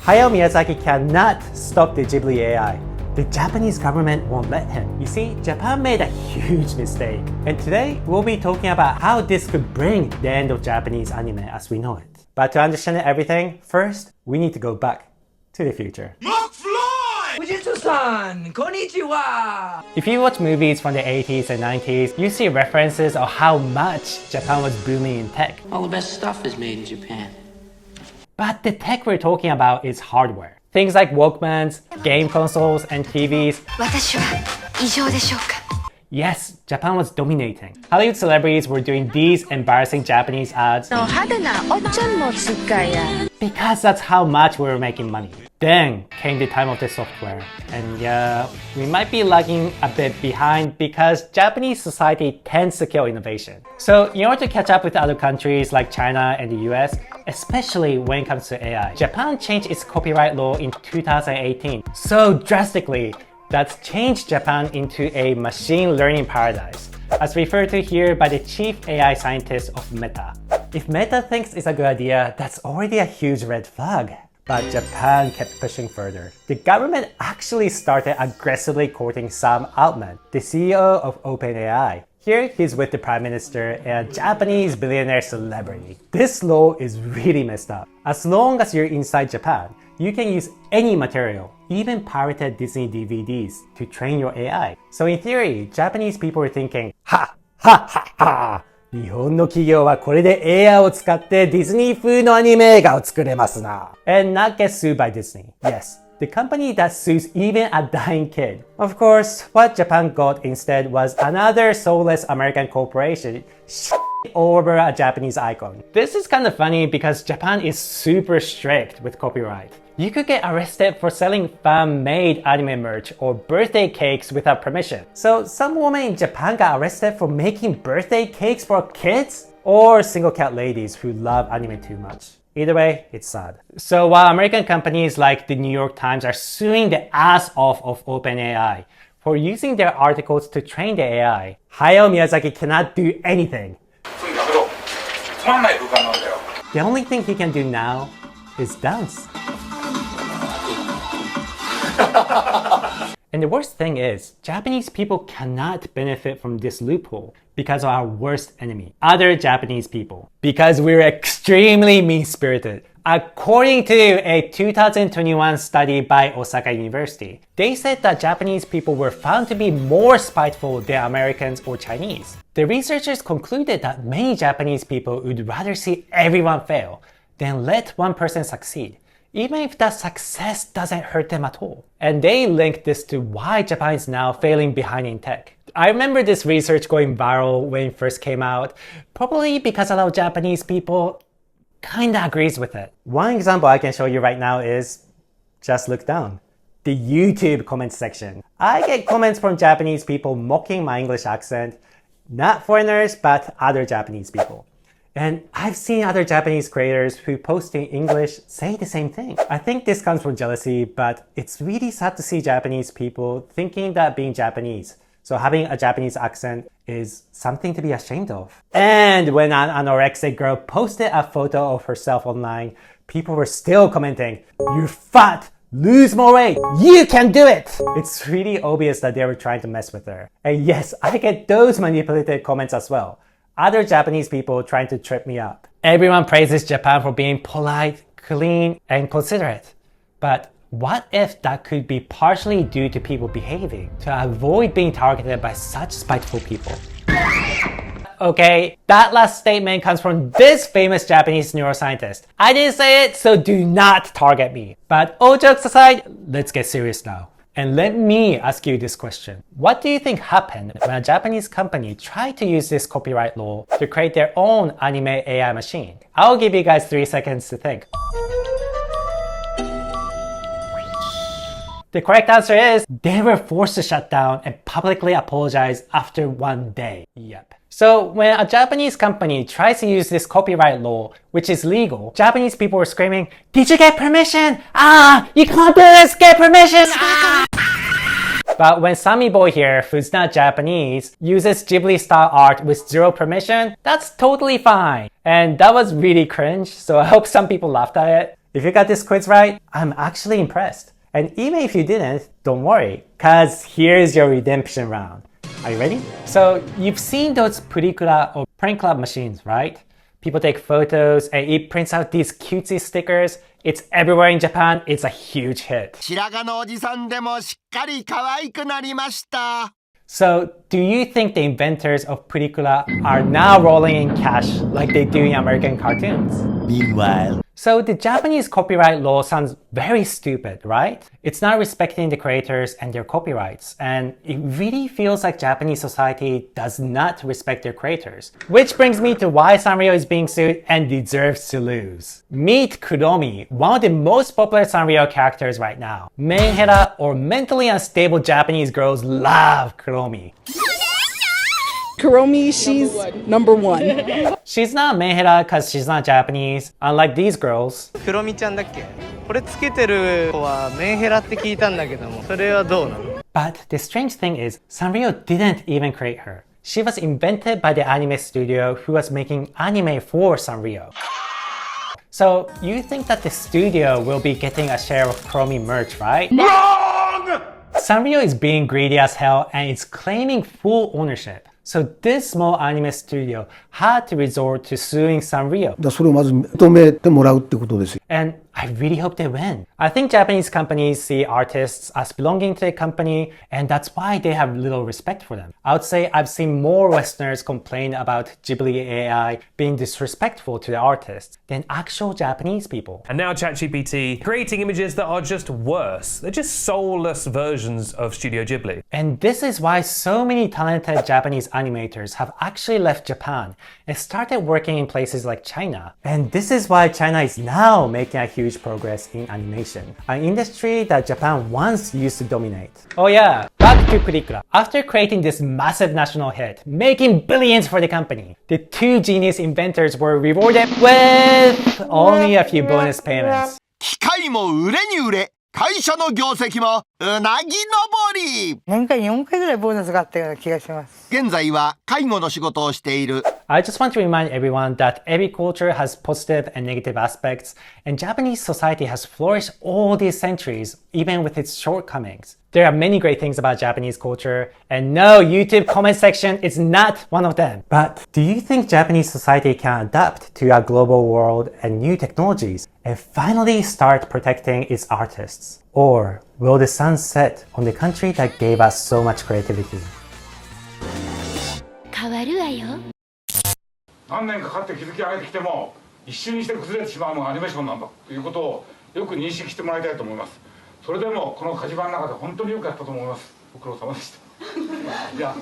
Hayao Miyazaki cannot stop the Ghibli AI. The Japanese government won't let him. You see, Japan made a huge mistake. And today, we'll be talking about how this could bring the end of Japanese anime as we know it. But to understand everything, first, we need to go back to the future. Fujitsu-san, konnichiwa! If you watch movies from the 80s and 90s, you see references of how much Japan was booming in tech. All the best stuff is made in Japan. But the tech we're talking about is hardware. Things like Walkmans, game consoles, and TVs. Yes, Japan was dominating. Hollywood celebrities were doing these embarrassing Japanese ads because that's how much we were making money. Then came the time of the software. And yeah, we might be lagging a bit behind because Japanese society tends to kill innovation. So in order to catch up with other countries like China and the US, especially when it comes to AI, Japan changed its copyright law in 2018 so drastically that's changed Japan into a machine learning paradise, as referred to here by the chief AI scientist of Meta. If Meta thinks it's a good idea, that's already a huge red flag. But Japan kept pushing further. The government actually started aggressively courting Sam Altman, the CEO of OpenAI. Here, he's with the Prime Minister and a Japanese billionaire celebrity. This law is really messed up. As long as you're inside Japan, you can use any material, even pirated Disney DVDs, to train your AI. So in theory, Japanese people were thinking, ha, ha, ha, ha! 日本の企業はこれで AI を使ってディズニー風のアニメ映画を作れますな。And not get sued by Disney. Yes, the company that sues even a dying kid. Of course, what Japan got instead was another soulless American corporation over a Japanese icon. This is kind of funny because Japan is super strict with copyright. You could get arrested for selling fan-made anime merch or birthday cakes without permission. So some woman in Japan got arrested for making birthday cakes for kids? Or single cat ladies who love anime too much. Either way, it's sad. So while American companies like the New York Times are suing the ass off of OpenAI for using their articles to train the AI, Hayao Miyazaki cannot do anything. The only thing he can do now is dance. And the worst thing is, Japanese people cannot benefit from this loophole because of our worst enemy, other Japanese people. Because we're extremely mean-spirited. According to a 2021 study by Osaka University, they said that Japanese people were found to be more spiteful than Americans or Chinese. The researchers concluded that many Japanese people would rather see everyone fail than let one person succeed, even if that success doesn't hurt them at all. And they linked this to why Japan is now failing behind in tech. I remember this research going viral when it first came out, probably because a lot of Japanese people kinda agrees with it. One example I can show you right now is, just look down. The YouTube comments section. I get comments from Japanese people mocking my English accent, not foreigners, but other Japanese people. And I've seen other Japanese creators who post in English say the same thing. I think this comes from jealousy, but it's really sad to see Japanese people thinking that being Japanese, so having a Japanese accent, is something to be ashamed of. And when an anorexic girl posted a photo of herself online, people were still commenting, "You're fat! Lose more weight! You can do it!" It's really obvious that they were trying to mess with her. And yes, I get those manipulated comments as well. Other Japanese people trying to trip me up. Everyone praises Japan for being polite, clean, and considerate. But what if that could be partially due to people behaving to avoid being targeted by such spiteful people? Okay, that last statement comes from this famous Japanese neuroscientist. I didn't say it, so do not target me. But all jokes aside, let's get serious now. And let me ask you this question. What do you think happened when a Japanese company tried to use this copyright law to create their own anime AI machine? I'll give you guys 3 seconds to think. The correct answer is they were forced to shut down and publicly apologize after 1 day. Yep. So when a Japanese company tries to use this copyright law, which is legal, Japanese people were screaming, "Did you get permission? Ah, you can't do this, get permission! Ah!" But when Sammy Boy here, who's not Japanese, uses Ghibli-style art with 0 permission, that's totally fine. And that was really cringe, so I hope some people laughed at it. If you got this quiz right, I'm actually impressed. And even if you didn't, don't worry, cause here's your redemption round. Are you ready? So you've seen those purikura or prank club machines, right? People take photos and it prints out these cutesy stickers. It's everywhere in Japan. It's a huge hit. So do you think the inventors of purikura are now rolling in cash like they do in American cartoons? Meanwhile, so the Japanese copyright law sounds very stupid, right? It's not respecting the creators and their copyrights, and it really feels like Japanese society does not respect their creators. Which brings me to why Sanrio is being sued and deserves to lose. Meet Kuromi, one of the most popular Sanrio characters right now. Menhera or mentally unstable Japanese girls love Kuromi. Kuromi, she's number one. She's not Menhera because she's not Japanese, unlike these girls. クロミちゃんだっけこれつけてる子はメンヘラって聞いたんだけどもそれはどうなの But the strange thing is, Sanrio didn't even create her. She was invented by the anime studio who was making anime for Sanrio. So you think that the studio will be getting a share of Kuromi merch, right? Wrong! Sanrio is being greedy as hell and it's claiming full ownership. So this small anime studio had to resort to suing Sanrio. それをまず認めてもらうってことですよ。 And I really hope they win. I think Japanese companies see artists as belonging to a company, and that's why they have little respect for them. I would say I've seen more Westerners complain about Ghibli AI being disrespectful to the artists than actual Japanese people. And now ChatGPT creating images that are just worse. They're just soulless versions of Studio Ghibli. And this is why so many talented Japanese animators have actually left Japan and started working in places like China. And this is why China is now making a huge progress in animation, an industry that Japan once used to dominate. Oh yeah, back to Purikura. After creating this massive national hit, making billions for the company, the two genius inventors were rewarded with only a few bonus payments. 機械も売れに売れ、会社の業績もうなぎ登り。年間4回ぐらいボーナスがあったような気がします。現在は介護の仕事をしている。I just want to remind everyone that every culture has positive and negative aspects, and Japanese society has flourished all these centuries, even with its shortcomings. There are many great things about Japanese culture, and no, YouTube comment section is not one of them. But do you think Japanese society can adapt to a global world and new technologies and finally start protecting its artists? Or will the sun set on the country that gave us so much creativity? 変わるわよ。何年かかって築き上げてきても一瞬にして崩れてしまうのがアニメーションなんだということをよく認識してもらいたいと思います。それでもこの火事場の中で本当によくやったと思います。ご苦労様でした。いや